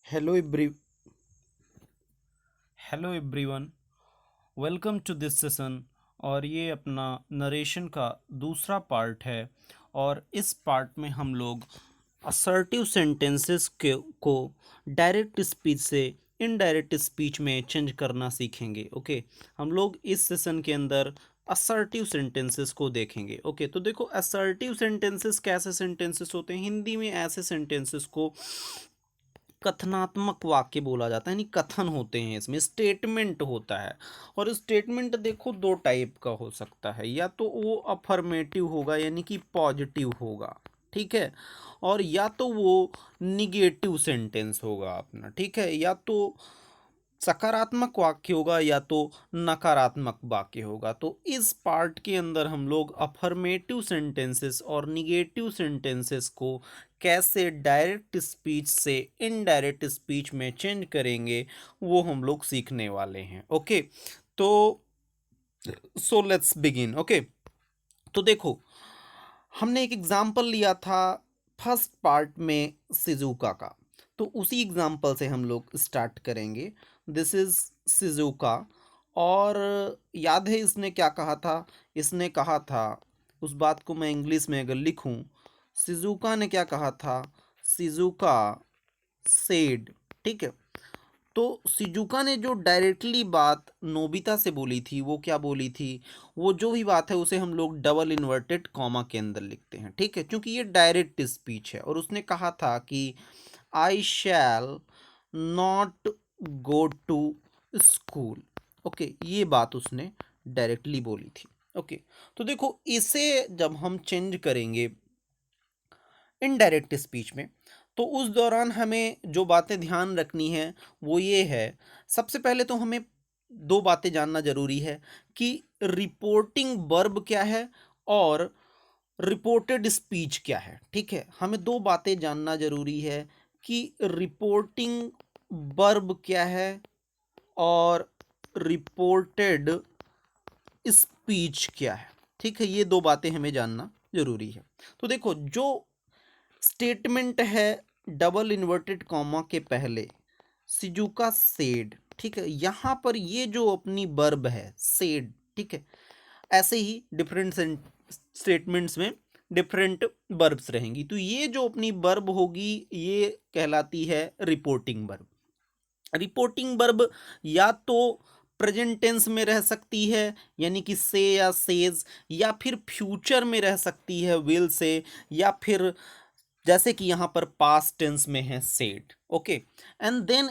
Hello every hello everyone, welcome to this session. और ये अपना नरेशन का दूसरा पार्ट है। और इस पार्ट में हम लोग असर्टिव सेंटेंसेस को डायरेक्ट स्पीच से इनडायरेक्ट स्पीच में चेंज करना सीखेंगे। ओके, हम लोग इस सेशन के अंदर असर्टिव सेंटेंसेस को देखेंगे। ओके, तो देखो असर्टिव सेंटेंसेस कैसे सेंटेंसेस होते हैं। हिंदी में ऐसे सेंटेंसेस को कथनात्मक वाक्य बोला जाता है, यानी कथन होते हैं, इसमें स्टेटमेंट होता है। और स्टेटमेंट देखो दो टाइप का हो सकता है, या तो वो अफर्मेटिव होगा यानी कि पॉजिटिव होगा, ठीक है, और या तो वो निगेटिव सेंटेंस होगा अपना, ठीक है, या तो सकारात्मक वाक्य होगा या तो नकारात्मक वाक्य होगा। तो इस पार्ट के अंदर हम लोग अफर्मेटिव सेंटेंसेस और निगेटिव सेंटेंसेस को कैसे डायरेक्ट स्पीच से इनडायरेक्ट स्पीच में चेंज करेंगे वो हम लोग सीखने वाले हैं। ओके, तो सो लेट्स बिगिन। ओके, तो देखो हमने एक एग्जाम्पल लिया था फर्स्ट पार्ट में सिजुका का, तो उसी एग्जाम्पल से हम लोग स्टार्ट करेंगे। This is Shizuka. और याद है इसने क्या कहा था। इसने कहा था, उस बात को मैं इंग्लिश में अगर लिखूं, सिजुका ने क्या कहा था। सिजुका सेड, ठीक है। तो सिजुका ने जो डायरेक्टली बात नोबिता से बोली थी वो क्या बोली थी। वो जो भी बात है उसे हम लोग डबल इन्वर्टेड कॉमा के अंदर लिखते हैं, ठीक है, क्योंकि ये डायरेक्ट स्पीच है। और उसने कहा था कि I shall not go to school. Okay, ये बात उसने डायरेक्टली बोली थी। ओके, तो देखो इसे जब हम चेंज करेंगे इनडायरेक्ट स्पीच में, तो उस दौरान हमें जो बातें ध्यान रखनी है वो ये है। सबसे पहले तो हमें दो बातें जानना जरूरी है कि रिपोर्टिंग वर्ब क्या है और रिपोर्टेड स्पीच क्या है, ठीक है। हमें दो बातें जानना जरूरी है कि रिपोर्टिंग वर्ब क्या है और रिपोर्टेड स्पीच क्या है, ठीक है। ये दो बातें हमें जानना जरूरी है। तो देखो जो स्टेटमेंट है डबल इन्वर्टेड कॉमा के पहले, सिजुका सेड, ठीक है, यहां पर ये जो अपनी वर्ब है सेड, ठीक है। ऐसे ही डिफरेंट स्टेटमेंट्स में डिफरेंट वर्ब्स रहेंगी, तो ये जो अपनी वर्ब होगी ये कहलाती है रिपोर्टिंग वर्ब। रिपोर्टिंग वर्ब या तो प्रेजेंट टेंस में रह सकती है यानी कि से या सेज, या फिर फ्यूचर में रह सकती है विल से, या फिर जैसे कि यहां पर पास्ट टेंस में है said. Okay, and then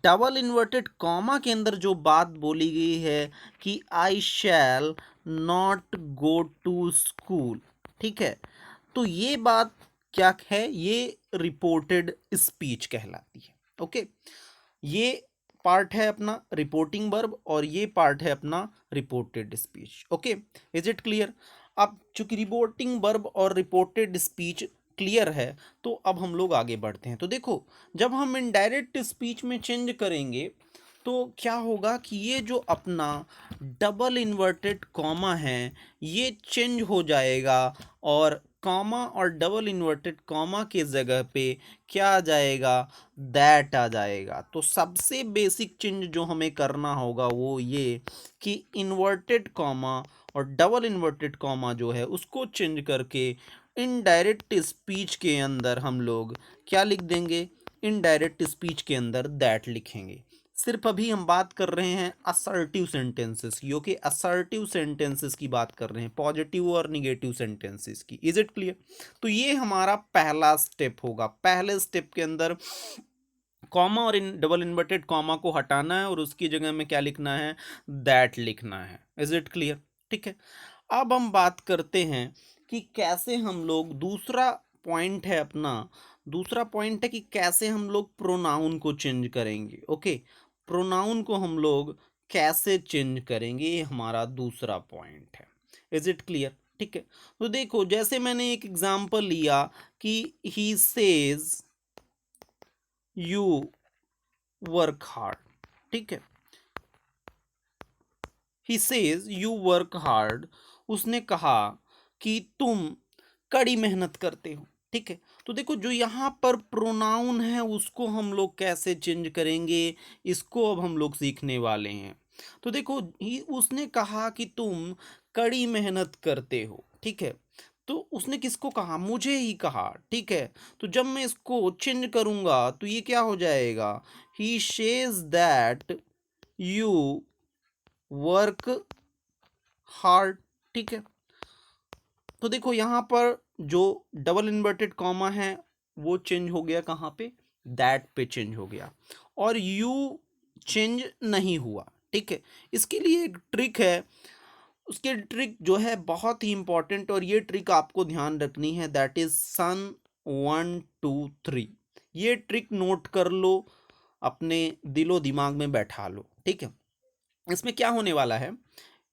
double inverted comma के अंदर जो बात बोली गई है कि I shall not go to school, ठीक है, तो ये बात क्या है, ये रिपोर्टेड स्पीच कहलाती है। ओके, ये पार्ट है अपना रिपोर्टिंग वर्ब और ये पार्ट है अपना reported speech. Okay, is it clear. अब चूंकि रिपोर्टिंग वर्ब और रिपोर्टेड स्पीच क्लियर है, तो अब हम लोग आगे बढ़ते हैं। तो देखो जब हम इनडायरेक्ट स्पीच में चेंज करेंगे तो क्या होगा कि ये जो अपना डबल इन्वर्टेड कॉमा है ये चेंज हो जाएगा, और कॉमा और डबल इन्वर्टेड कॉमा के जगह पे क्या आ जाएगा, दैट आ जाएगा। तो सबसे बेसिक चेंज जो हमें करना होगा वो ये कि इन्वर्टेड कॉमा और डबल इन्वर्टेड कॉमा जो है उसको चेंज करके इनडायरेक्ट स्पीच के अंदर हम लोग क्या लिख देंगे, इनडायरेक्ट स्पीच के अंदर दैट लिखेंगे। सिर्फ अभी हम बात कर रहे हैं असर्टिव सेंटेंसेस की। ओके, असर्टिव सेंटेंसेस की बात कर रहे हैं, पॉजिटिव और निगेटिव सेंटेंसेस की। Is it clear. तो ये हमारा पहला स्टेप होगा। पहले स्टेप के अंदर कॉमा और इन डबल इन्वर्टेड कॉमा को हटाना है और उसकी जगह में क्या लिखना है, दैट लिखना है। इज इट क्लियर, ठीक है। अब हम बात करते हैं कि कैसे हम लोग दूसरा पॉइंट है अपना, दूसरा पॉइंट है कि कैसे हम लोग प्रोनाउन को चेंज करेंगे। ओके, प्रोनाउन को हम लोग कैसे चेंज करेंगे, ये हमारा दूसरा पॉइंट है। इज इट क्लियर, ठीक है। तो देखो जैसे मैंने एक एग्जांपल लिया कि he says you work hard, ठीक है, he says you work hard. उसने कहा कि तुम कड़ी मेहनत करते हो। ठीक है। तो देखो जो यहाँ पर प्रोनाउन है उसको हम लोग कैसे चेंज करेंगे, इसको अब हम लोग सीखने वाले हैं। तो देखो उसने कहा कि तुम कड़ी मेहनत करते हो, ठीक है। तो उसने किसको कहा, मुझे ही कहा, ठीक है। तो जब मैं इसको चेंज करूंगा तो ये क्या हो जाएगा, he says that you work hard, ठीक है। तो देखो यहाँ पर जो डबल इन्वर्टेड कॉमा है वो चेंज हो गया, कहाँ पे, दैट पे चेंज हो गया, और यू चेंज नहीं हुआ, ठीक है। इसके लिए एक ट्रिक है, उसके ट्रिक जो है बहुत ही इंपॉर्टेंट, और ये ट्रिक आपको ध्यान रखनी है, दैट इज सन 1 2 3। ये ट्रिक नोट कर लो, अपने दिलो दिमाग में बैठा लो, ठीक है। इसमें क्या होने वाला है,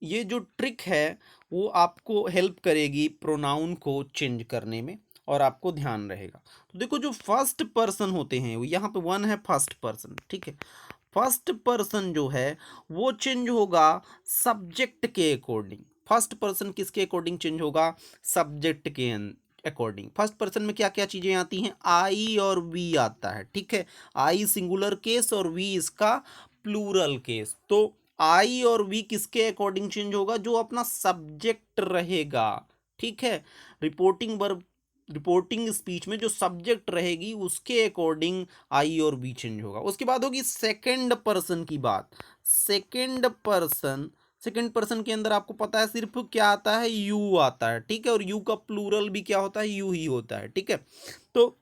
ये जो ट्रिक है वो आपको हेल्प करेगी प्रोनाउन को चेंज करने में, और आपको ध्यान रहेगा। तो देखो जो फर्स्ट पर्सन होते हैं, यहाँ पे वन है फर्स्ट पर्सन, ठीक है। फर्स्ट पर्सन जो है वो चेंज होगा सब्जेक्ट के अकॉर्डिंग। फर्स्ट पर्सन किसके अकॉर्डिंग चेंज होगा, सब्जेक्ट के अकॉर्डिंग। फर्स्ट पर्सन में क्या क्या चीजें आती हैं, आई और वी आता है, ठीक है। आई सिंगुलर केस और वी इसका प्लूरल केस। तो आई और वी किसके अकॉर्डिंग चेंज होगा, जो अपना सब्जेक्ट रहेगा, ठीक है। रिपोर्टिंग वर्ब, रिपोर्टिंग स्पीच में जो सब्जेक्ट रहेगी उसके अकॉर्डिंग आई और वी चेंज होगा। उसके बाद होगी सेकंड पर्सन की बात। सेकंड पर्सन, सेकंड पर्सन के अंदर आपको पता है सिर्फ क्या आता है, यू आता है, ठीक है। और यू का प्लूरल भी क्या होता है, यू ही होता है, ठीक है। तो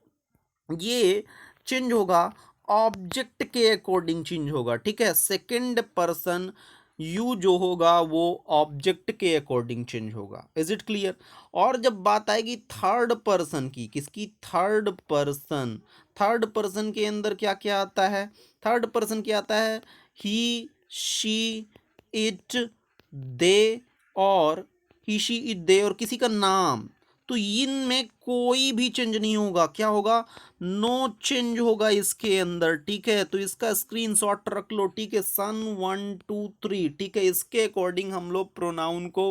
ये चेंज होगा ऑब्जेक्ट के अकॉर्डिंग चेंज होगा, ठीक है। सेकंड पर्सन यू जो होगा वो ऑब्जेक्ट के अकॉर्डिंग चेंज होगा। Is it clear. और जब बात आएगी थर्ड पर्सन की, किसकी, थर्ड पर्सन, थर्ड पर्सन के अंदर क्या क्या आता है, थर्ड पर्सन क्या आता है, ही शी इट दे, और ही शी इट दे और किसी का नाम। तो इनमें कोई भी चेंज नहीं होगा, क्या होगा, नो चेंज होगा इसके अंदर, ठीक है। तो इसका स्क्रीनशॉट रख लो, ठीक है, सन 1 2 3, ठीक है। इसके अकॉर्डिंग हम लोग प्रोनाउन को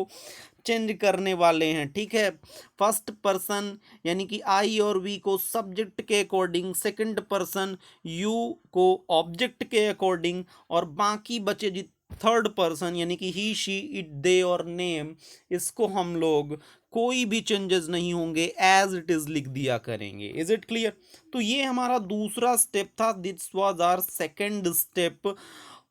चेंज करने वाले हैं, ठीक है। फर्स्ट पर्सन यानी कि आई और वी को सब्जेक्ट के अकॉर्डिंग, सेकंड पर्सन यू को ऑब्जेक्ट के अकॉर्डिंग, और बाकी बचे जित थर्ड पर्सन यानी कि ही शी इट दे और नेम, इसको हम लोग कोई भी चेंजेस नहीं होंगे, एज इट इज लिख दिया करेंगे। Is it clear. तो ये हमारा दूसरा स्टेप था, this was our second step.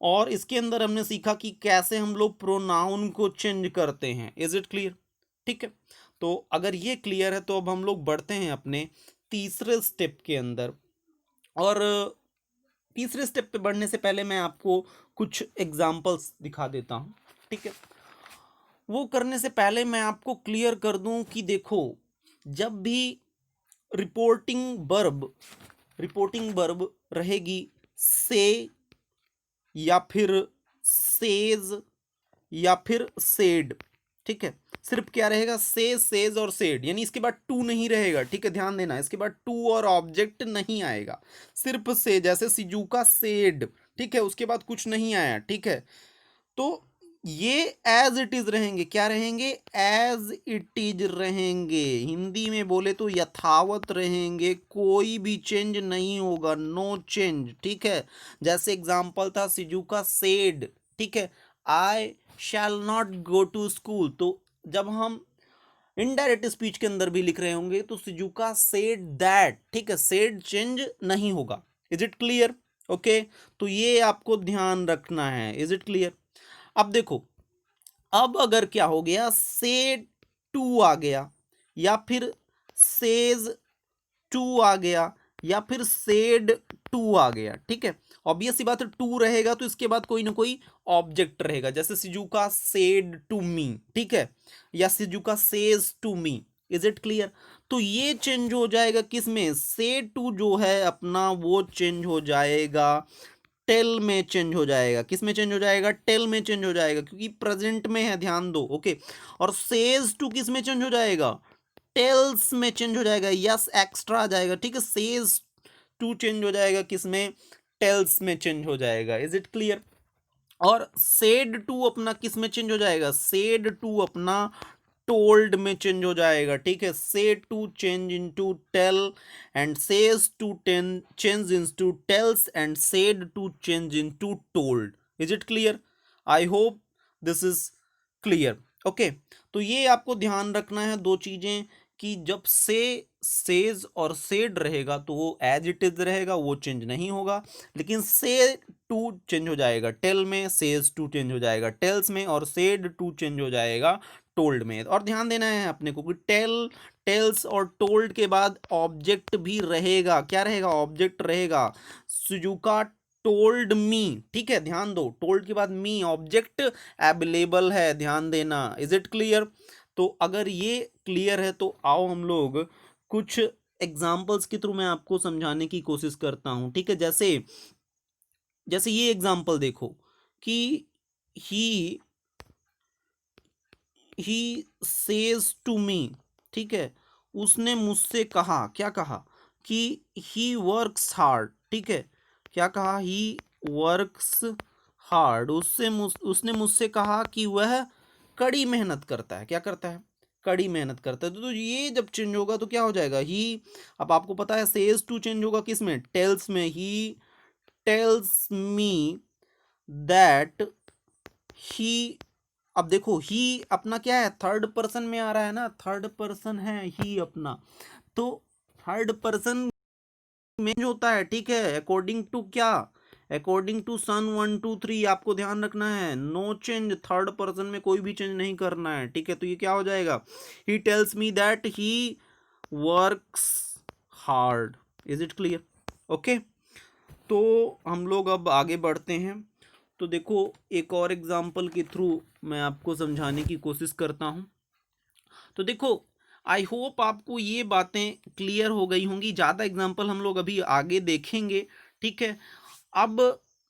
और इसके अंदर हमने सीखा कि कैसे हम लोग प्रोनाउन को चेंज करते हैं। इज इट क्लियर, ठीक है। तो अगर ये क्लियर है तो अब हम लोग बढ़ते हैं अपने तीसरे स्टेप के अंदर। और तीसरे स्टेप पे बढ़ने से पहले मैं आपको कुछ एग्जांपल्स दिखा देता हूँ, ठीक है। वो करने से पहले मैं आपको क्लियर कर दूं कि देखो, जब भी रिपोर्टिंग वर्ब, रिपोर्टिंग वर्ब रहेगी से, या फिर सेज, या फिर सेड, ठीक है। सिर्फ क्या रहेगा, से, सेज और सेड, यानी इसके बाद टू नहीं रहेगा, ठीक है। ध्यान देना, इसके बाद टू और ऑब्जेक्ट नहीं आएगा, सिर्फ से, जैसे सिजुका सेड, ठीक है, उसके बाद कुछ नहीं आया, ठीक है। तो ये एज इट इज रहेंगे, क्या रहेंगे, एज इट इज रहेंगे। हिंदी में बोले तो यथावत रहेंगे, कोई भी चेंज नहीं होगा, नो चेंज, ठीक है। जैसे एग्जांपल था सिजुका सेड, ठीक है, I shall not go to school. तो जब हम इनडायरेक्ट स्पीच के अंदर भी लिख रहे होंगे तो सिजुका सेड दैट, ठीक है, सेड चेंज नहीं होगा। Is it clear, okay. तो ये आपको ध्यान रखना है। Is it clear. अब देखो, अब अगर क्या हो गया, से टू आ गया, या फिर सेज टू आ गया, या फिर सेड टू आ गया, ठीक है। ऑब्वियस सी बात है, टू रहेगा तो इसके बाद कोई ना कोई ऑब्जेक्ट रहेगा, जैसे सिजुका सेड टू मी, ठीक है, या Shizuka says to me. Is it clear. तो ये चेंज हो जाएगा किस में, से टू जो है अपना वो चेंज हो जाएगा टेल में, चेंज हो जाएगा, किस में चेंज हो जाएगा, टेल में चेंज हो जाएगा, क्योंकि प्रेजेंट में है, ध्यान दो, ओके। और सेज टू किस में चेंज हो जाएगा, टेल्स में चेंज हो जाएगा, यस एक्स्ट्रा आ जाएगा, ठीक है। सेज टू चेंज हो जाएगा किस में, टेल्स में चेंज हो जाएगा। Is it clear. और सेड टू अपना किस में चेंज हो जाएगा, सेड टू अपना टोल्ड में चेंज हो जाएगा, ठीक है। Say to change into tell, and says to ten change into tells, and said to change into told. Is it clear? I hope this is clear. Okay, तो ये आपको ध्यान रखना है दो चीजें, कि जब से सेज और सेड रहेगा तो वो एज इट इज रहेगा, वो चेंज नहीं होगा। लेकिन से टू चेंज हो जाएगा टेल में, सेज टू चेंज हो जाएगा टेल्स में, और सेड टू चेंज हो जाएगा टोल्ड में। और ध्यान देना है अपने को कि टेल, टेल्स और टोल्ड के बाद ऑब्जेक्ट भी रहेगा। क्या रहेगा? ऑब्जेक्ट रहेगा। सुजुका टोल्ड मी, ठीक है, ध्यान दो, टोल्ड के बाद मी, ऑब्जेक्ट अवेलेबल है, ध्यान देना। Is it clear? तो अगर ये क्लियर है तो आओ हम लोग कुछ एग्जाम्पल्स के थ्रू मैं आपको समझाने की कोशिश करता हूं, ठीक है। जैसे जैसे ये एग्जाम्पल देखो कि ही ही सेज टू मी, ठीक है, उसने मुझसे कहा, क्या कहा? कि ही वर्क्स हार्ड, ठीक है, क्या कहा? He works hard. उसने मुझसे कहा कि वह कड़ी मेहनत करता है। क्या करता है? कड़ी मेहनत करता है। तो ये जब चेंज होगा तो क्या हो जाएगा? ही, अब आपको पता है सेज टू चेंज होगा किस में? टेल्स में। ही टेल्स मी दैट ही, अब देखो ही अपना क्या है? थर्ड पर्सन में आ रहा है ना, थर्ड पर्सन है ही अपना, तो थर्ड पर्सन में जो होता है, ठीक है, अकॉर्डिंग टू क्या? अकॉर्डिंग टू सन 1 2 3 आपको ध्यान रखना है, नो चेंज, थर्ड पर्सन में कोई भी चेंज नहीं करना है, ठीक है। तो ये क्या हो जाएगा? ही tells me that he works hard. Is it clear? Okay, तो हम लोग अब आगे बढ़ते हैं। तो देखो एक और एग्जाम्पल के थ्रू मैं आपको समझाने की कोशिश करता हूँ। तो देखो आई होप आपको ये बातें क्लियर हो गई होंगी। ज़्यादा एग्जाम्पल हम लोग अभी आगे देखेंगे, ठीक है। अब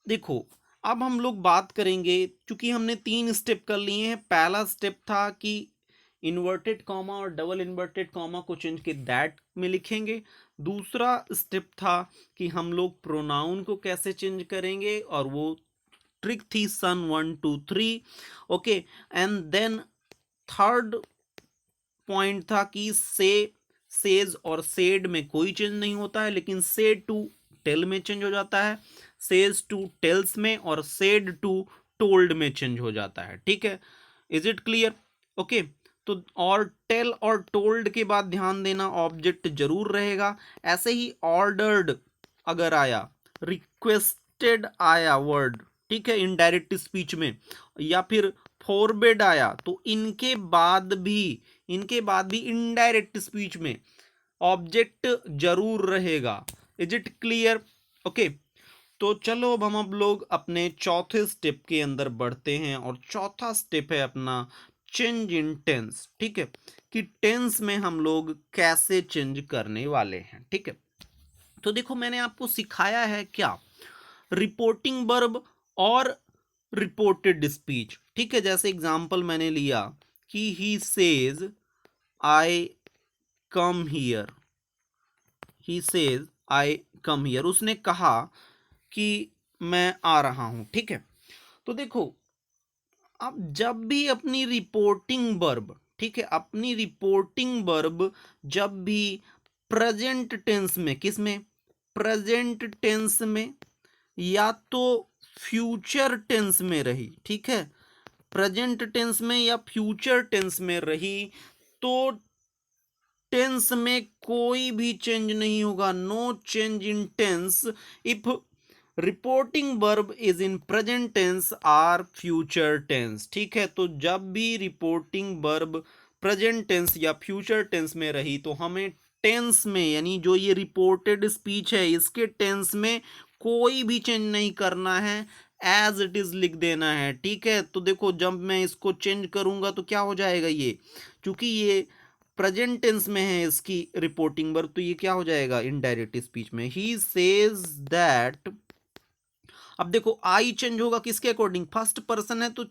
देखो, अब हम लोग बात करेंगे, क्योंकि हमने 3 स्टेप कर लिए हैं। पहला स्टेप था कि इन्वर्टेड कॉमा और डबल इन्वर्टेड कॉमा को चेंज के दैट में लिखेंगे। दूसरा स्टेप था कि हम लोग प्रोनाउन को कैसे चेंज करेंगे, और वो ट्रिक थी सन 1 2 3। Okay, and then third point था कि से, सेज और सेड में कोई चेंज नहीं होता है, लेकिन से टू टेल में चेंज हो जाता है, सेज टू टेल्स में, और सेड टू टोल्ड में चेंज हो जाता है, ठीक है। Is it clear? ओके, तो और टेल और टोल्ड के बाद ध्यान देना ऑब्जेक्ट जरूर रहेगा। ऐसे ही ऑर्डर्ड अगर आया, रिक्वेस्टेड आया वर्ड, ठीक है, इनडायरेक्ट स्पीच में, या फिर फॉरबिड आया, तो इनके बाद भी इनडायरेक्ट स्पीच में ऑब्जेक्ट जरूर रहेगा। Is it clear? ओके, तो चलो अब लोग अपने चौथे स्टेप के अंदर बढ़ते हैं, और चौथा स्टेप है अपना चेंज इन टेंस, ठीक है, कि टेंस में हम लोग कैसे चेंज करने वाले हैं, ठीक है। तो देखो मैंने आपको सिखाया है क्या? रिपोर्टिंग वर्ब और रिपोर्टेड स्पीच, ठीक है। जैसे एग्जांपल मैंने लिया कि he says I come here, he says I come here, उसने कहा कि मैं आ रहा हूं, ठीक है। तो देखो अब जब भी अपनी रिपोर्टिंग वर्ब, ठीक है, अपनी रिपोर्टिंग वर्ब जब भी प्रेजेंट टेंस में, किस में? प्रेजेंट टेंस में, या तो फ्यूचर टेंस में रही, ठीक है, प्रेजेंट टेंस में या फ्यूचर टेंस में रही, तो टेंस में कोई भी चेंज नहीं होगा, no change in tense if reporting verb is in present tense or future tense, ठीक है। तो जब भी रिपोर्टिंग वर्ब प्रेजेंट टेंस या फ्यूचर टेंस में रही, तो हमें टेंस में, यानी जो ये रिपोर्टेड स्पीच है, इसके टेंस में कोई भी चेंज नहीं करना है, एज इट इज लिख देना है, ठीक है। तो देखो जब मैं इसको चेंज करूंगा तो क्या हो जाएगा? ये क्योंकि ये प्रेजेंट टेंस में है इसकी रिपोर्टिंग वर्ब, तो ये क्या हो जाएगा? इनडायरेक्ट स्पीच में। ही सेज दैट, अब देखो आई चेंज होगा किसके अकॉर्डिंग? फर्स्ट पर्सन है तो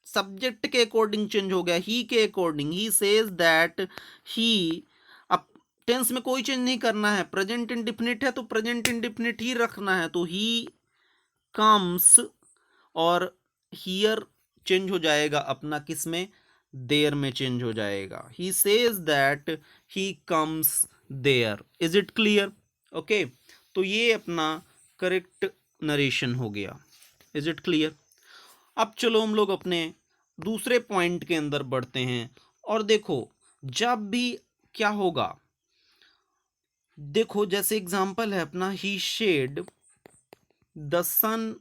सब्जेक्ट के अकॉर्डिंग चेंज हो गया, ही के अकॉर्डिंग। ही सेज दैट ही, अब टेंस में कोई चेंज नहीं करना है, प्रेजेंट इंडिफिनिट है तो प्रेजेंट इंडिफिनिट ही रखना है, तो ही कम्स, और हियर चेंज हो जाएगा अपना किस में? देयर में चेंज हो जाएगा। He says that he comes there. Is it clear? Okay, तो ये अपना करेक्ट नरेशन हो गया। Is it clear? अब चलो हम लोग अपने दूसरे पॉइंट के अंदर बढ़ते हैं। और देखो, जब भी क्या होगा, देखो जैसे एग्जांपल है अपना, he said the sun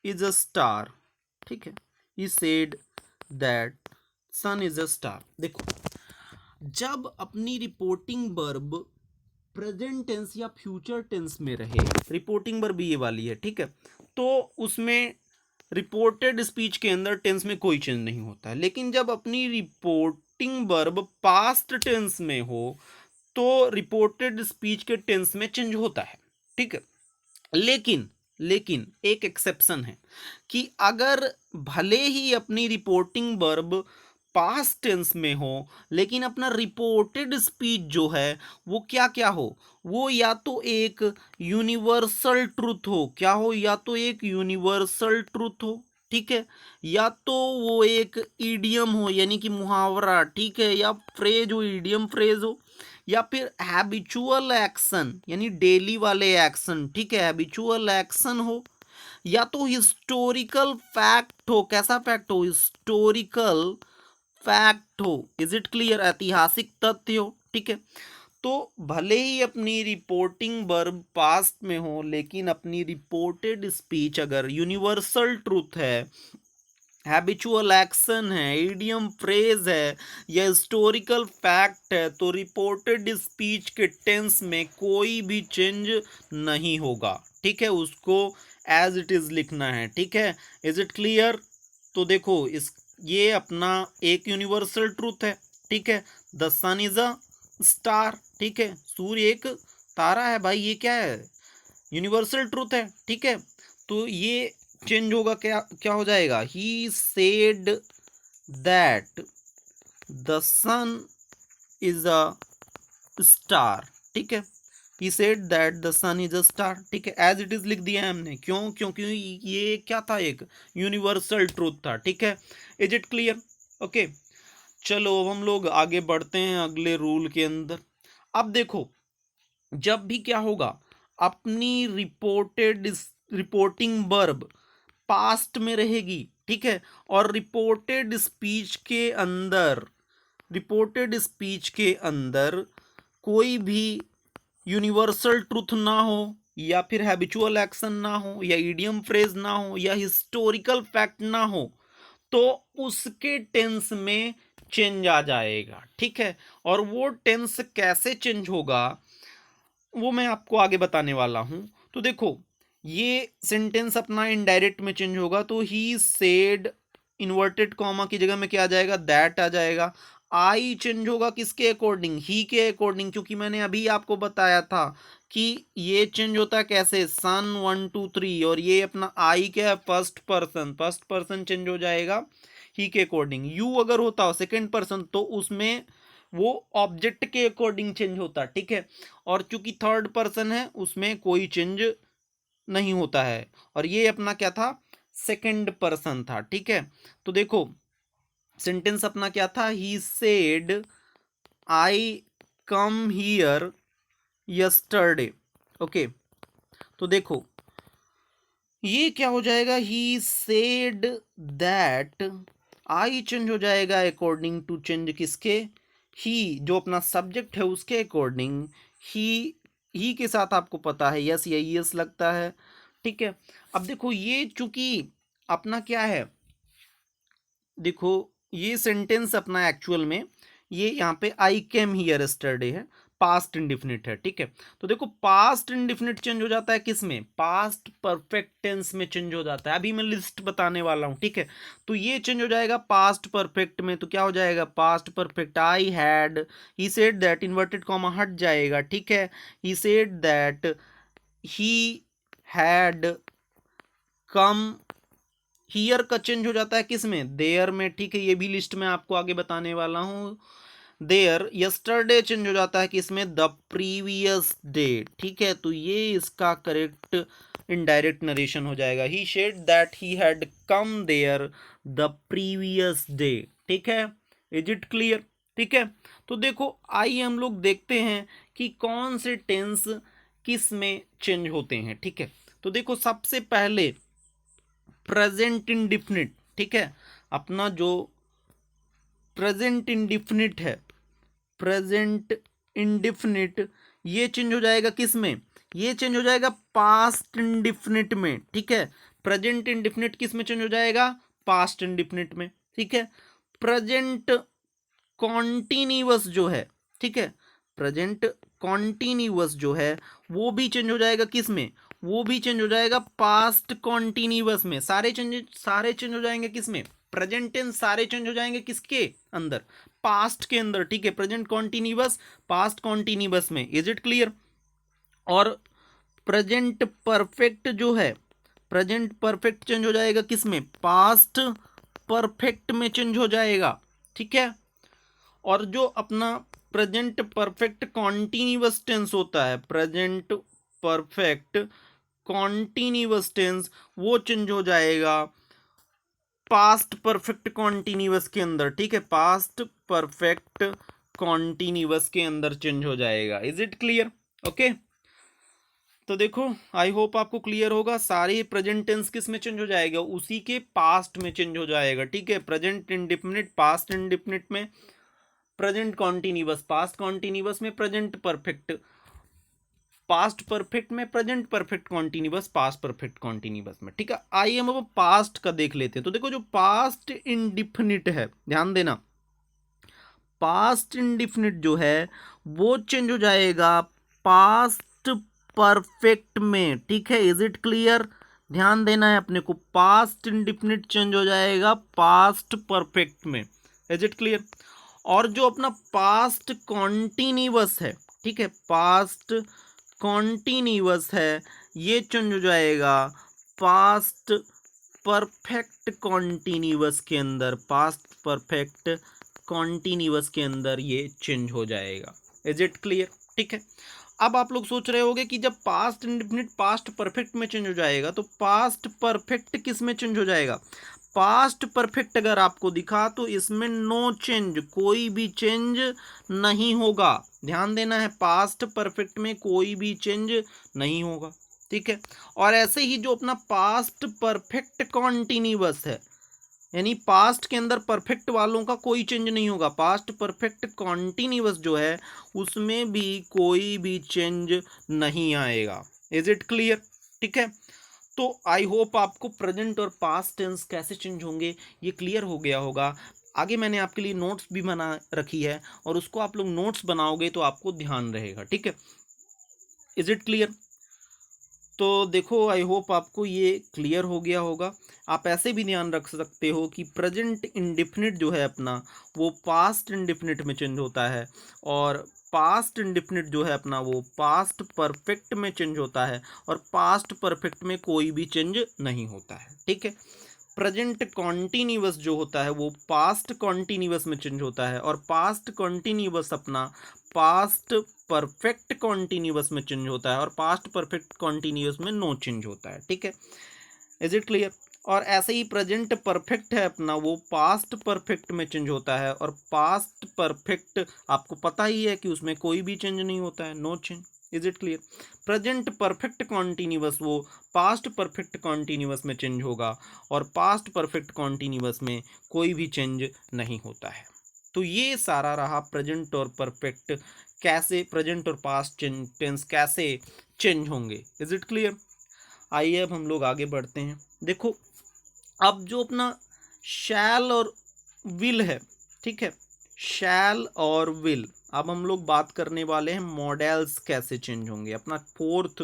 is a star. ठीक है, he said that sun is a star. देखो, जब अपनी रिपोर्टिंग वर्ब प्रेजेंट टेंस या फ्यूचर टेंस में रहे, रिपोर्टिंग वर्ब ये वाली है, ठीक है, तो उसमें रिपोर्टेड स्पीच के अंदर टेंस में कोई चेंज नहीं होता है। लेकिन जब अपनी रिपोर्टिंग वर्ब पास्ट टेंस में हो तो रिपोर्टेड स्पीच के टेंस में चेंज होता है। ठीक है, लेकिन लेकिन एक एक्सेप्शन है कि अगर भले ही अपनी रिपोर्टिंग वर्ब पास्ट टेंस में हो, लेकिन अपना रिपोर्टेड स्पीच जो है वो क्या क्या हो, वो या तो एक यूनिवर्सल ट्रूथ हो, क्या हो, या तो एक यूनिवर्सल ट्रूथ हो, ठीक है, या तो वो एक ईडियम हो यानी कि मुहावरा, ठीक है, या फ्रेज हो, ईडियम फ्रेज हो, या फिर हैबिचुअल एक्शन यानी डेली वाले एक्शन, ठीक है, हैबिचुअल एक्शन हो, या तो हिस्टोरिकल फैक्ट हो। कैसा फैक्ट हो? हिस्टोरिकल फैक्ट हो। Is it clear? ऐतिहासिक तथ्य हो। ठीक है, तो भले ही अपनी रिपोर्टिंग वर्ब पास्ट में हो, लेकिन अपनी रिपोर्टेड स्पीच अगर यूनिवर्सल ट्रूथ है, हैबिचुअल एक्शन है, इडियम फ्रेज है, या हिस्टोरिकल फैक्ट है, तो रिपोर्टेड स्पीच के टेंस में कोई भी चेंज नहीं होगा। ठीक है, उसको एज इट इज लिखना है। ठीक है, इज इट क्लियर? तो देखो, इस ये अपना एक यूनिवर्सल ट्रूथ है। ठीक है, the sun is a star. ठीक है, सूर्य एक तारा है भाई, ये क्या है? यूनिवर्सल ट्रूथ है। ठीक है, तो ये चेंज होगा, क्या क्या हो जाएगा? He said that the sun is a star. ठीक है, he said that the sun is a star. ठीक है, एज इट इज लिख दिया है हमने। क्यों? क्योंकि ये क्या था? एक यूनिवर्सल ट्रूथ था। ठीक है, इज इट क्लियर? ओके, चलो अब हम लोग आगे बढ़ते हैं अगले रूल के अंदर। अब देखो, जब भी क्या होगा, अपनी रिपोर्टिंग वर्ब पास्ट में रहेगी, ठीक है, और रिपोर्टेड स्पीच के अंदर कोई भी यूनिवर्सल ट्रूथ ना हो, या फिर हैबिचुअल एक्शन ना हो, या इडियम फ्रेज ना हो, या हिस्टोरिकल फैक्ट ना हो, तो उसके टेंस में चेंज आ जाएगा। ठीक है, और वो टेंस कैसे चेंज होगा वो मैं आपको आगे बताने वाला हूं। तो देखो, ये सेंटेंस अपना इनडायरेक्ट में चेंज होगा, तो ही सेड, इन्वर्टेड कॉमा की जगह में क्या आ जाएगा? दैट आ जाएगा। आई चेंज होगा किसके अकॉर्डिंग? ही के अकॉर्डिंग, क्योंकि मैंने अभी आपको बताया था कि ये चेंज होता है कैसे, सन 1 2 3, और ये अपना आई क्या है? फर्स्ट पर्सन चेंज हो जाएगा ही के अकॉर्डिंग। यू अगर होता हो सेकेंड पर्सन तो उसमें वो ऑब्जेक्ट के अकॉर्डिंग चेंज होता। ठीक है, और चूंकि थर्ड पर्सन है उसमें कोई चेंज नहीं होता है, और ये अपना क्या था? सेकंड पर्सन था। ठीक है, तो देखो, सेंटेंस अपना क्या था? He said I come here yesterday. Okay, तो देखो, ये क्या हो जाएगा? ही सेड दैट, आई चेंज हो जाएगा अकॉर्डिंग टू चेंज किसके? ही, जो अपना सब्जेक्ट है उसके अकॉर्डिंग। ही के साथ आपको पता है यस या यस लगता है। ठीक है, अब देखो, ये चूंकि अपना क्या है, देखो ये सेंटेंस अपना एक्चुअल में ये यहाँ पे आई केम हियर यस्टरडे है, पास्ट इंडिफिनिट है। ठीक है, तो देखो, पास्ट इंडिफिनिट चेंज हो जाता है किस में? पास्ट परफेक्ट टेंस में चेंज हो जाता है। अभी मैं लिस्ट बताने वाला हूँ। ठीक है, तो ये चेंज हो जाएगा पास्ट परफेक्ट में, तो क्या हो जाएगा? Past perfect, I had, he said that, inverted comma हट जाएगा। ठीक है, he said that he had come, here का चेंज हो जाता है किस में? देयर में। ठीक है, ये भी लिस्ट में आपको आगे बताने वाला हूँ। देयर, यस्टरडे चेंज हो जाता है किस में? The previous day. ठीक है, तो ये इसका करेक्ट इनडायरेक्ट नरेशन हो जाएगा। He said that he had come there the previous day. ठीक है, इज इट क्लियर? ठीक है, तो देखो आइए हम लोग देखते हैं कि कौन से टेंस किस में चेंज होते हैं। ठीक है, तो देखो सबसे पहले प्रेजेंट इंडिफिनिट, ठीक है, अपना जो प्रेजेंट इंडिफिनिट है, प्रेजेंट इंडिफिनिट, ये चेंज हो जाएगा किस में? ये चेंज हो जाएगा पास्ट इंडिफिनिट में। ठीक है, प्रेजेंट इंडिफिनिट किस में चेंज हो जाएगा? पास्ट इंडिफिनिट में। ठीक है, प्रेजेंट कॉन्टिन्यूअस जो है, ठीक है, प्रेजेंट कॉन्टिन्यूअस जो है वो भी चेंज हो जाएगा किस में? वो भी चेंज हो जाएगा पास्ट कॉन्टिन्यूअस में। सारे चेंज हो जाएंगे किस में? प्रेजेंट टेंस सारे चेंज हो जाएंगे किसके अंदर? पास्ट के अंदर। ठीक है, प्रेजेंट कॉन्टिन्यूअस पास्ट कॉन्टिन्यूअस में। Is it clear? और प्रेजेंट परफेक्ट जो है, प्रेजेंट परफेक्ट चेंज हो जाएगा किस में? पास्ट परफेक्ट में चेंज हो जाएगा। ठीक है, और जो अपना प्रेजेंट परफेक्ट कॉन्टिन्यूअस टेंस होता है, प्रेजेंट परफेक्ट कॉन्टिन्यूअस टेंस, वो चेंज हो जाएगा पास्ट परफेक्ट कॉन्टिन्यूअस के अंदर। ठीक है, पास्ट परफेक्ट कॉन्टिन्यूअस के अंदर चेंज हो जाएगा। Is it clear? ओके, तो देखो आई होप आपको क्लियर होगा। सारे प्रेजेंट टेंस किस में चेंज हो जाएगा? उसी के पास्ट में चेंज हो जाएगा। ठीक है, प्रेजेंट इंडिफिनिट पास्ट इंडिफिनिट में, प्रेजेंट कॉन्टिन्यूअस पास्ट कॉन्टिन्यूअस में, प्रेजेंट परफेक्ट पास्ट परफेक्ट में, present perfect continuous past perfect continuous में। ठीक है, आइए हम अब पास्ट का देख लेते हैं। तो देखो जो पास्ट इंडिफिनिट है, ध्यान देना, पास्ट इंडिफिनिट जो है वो चेंज हो जाएगा पास्ट परफेक्ट में। ठीक है, इज इट क्लियर? ध्यान देना है अपने को, पास्ट इंडिफिनिट चेंज हो जाएगा पास्ट परफेक्ट में। Is it clear? और जो अपना पास्ट कॉन्टिन्यूअस है, ठीक है, पास्ट कॉन्टिन्यूअस है, ये चेंज हो जाएगा पास्ट परफेक्ट कॉन्टिन्यूअस के अंदर। पास्ट परफेक्ट कॉन्टिन्यूअस के अंदर ये चेंज हो जाएगा। Is it clear? ठीक है, अब आप लोग सोच रहे होंगे कि जब पास्ट इंडिफिनिट पास्ट परफेक्ट में चेंज हो जाएगा तो पास्ट परफेक्ट किस में चेंज हो जाएगा? पास्ट परफेक्ट अगर आपको दिखा तो इसमें नो चेंज, कोई भी चेंज नहीं होगा। ध्यान देना है, पास्ट परफेक्ट में कोई भी चेंज नहीं होगा। ठीक है, और ऐसे ही जो अपना पास्ट परफेक्ट कॉन्टिन्यूअस है, यानी पास्ट के अंदर परफेक्ट वालों का कोई चेंज नहीं होगा, पास्ट परफेक्ट कॉन्टिन्यूअस जो है उसमें भी कोई भी चेंज नहीं आएगा। Is it clear? ठीक है, तो आई होप आपको प्रेजेंट और पास्ट टेंस कैसे चेंज होंगे ये क्लियर हो गया होगा। आगे मैंने आपके लिए नोट्स भी बना रखी है और उसको आप लोग नोट्स बनाओगे तो आपको ध्यान रहेगा। ठीक है, इज इट क्लियर? तो देखो आई होप आपको ये क्लियर हो गया होगा। आप ऐसे भी ध्यान रख सकते हो कि प्रेजेंट इंडिफिनिट जो है अपना वो पास्ट इंडिफिनिट में चेंज होता है, और पास्ट इंडिफिनिट जो है अपना वो पास्ट परफेक्ट में चेंज होता है, और पास्ट परफेक्ट में कोई भी चेंज नहीं होता है। ठीक है, प्रेजेंट कॉन्टिन्यूअस जो होता है वो पास्ट कॉन्टिन्यूअस में चेंज होता है, और पास्ट कॉन्टिन्यूअस अपना पास्ट परफेक्ट कॉन्टिन्यूअस में चेंज होता है, और पास्ट परफेक्ट कॉन्टिन्यूअस में नो चेंज होता है। ठीक है, इज इट क्लियर? और ऐसे ही प्रेजेंट परफेक्ट है अपना वो पास्ट परफेक्ट में चेंज होता है, और पास्ट परफेक्ट आपको पता ही है कि उसमें कोई भी चेंज नहीं होता है, no change. Is it clear? Present perfect continuous वो पास्ट परफेक्ट कॉन्टिन्यूअस में चेंज होगा, और पास्ट परफेक्ट कॉन्टिन्यूअस में कोई भी चेंज नहीं होता है। तो ये सारा रहा प्रेजेंट और परफेक्ट कैसे, प्रेजेंट और पास्ट टेंस कैसे चेंज होंगे। Is it clear? आइए अब हम लोग आगे बढ़ते हैं। देखो अब जो अपना शैल और विल है, ठीक है, शैल और विल, अब हम लोग बात करने वाले हैं मॉडल्स कैसे चेंज होंगे। अपना फोर्थ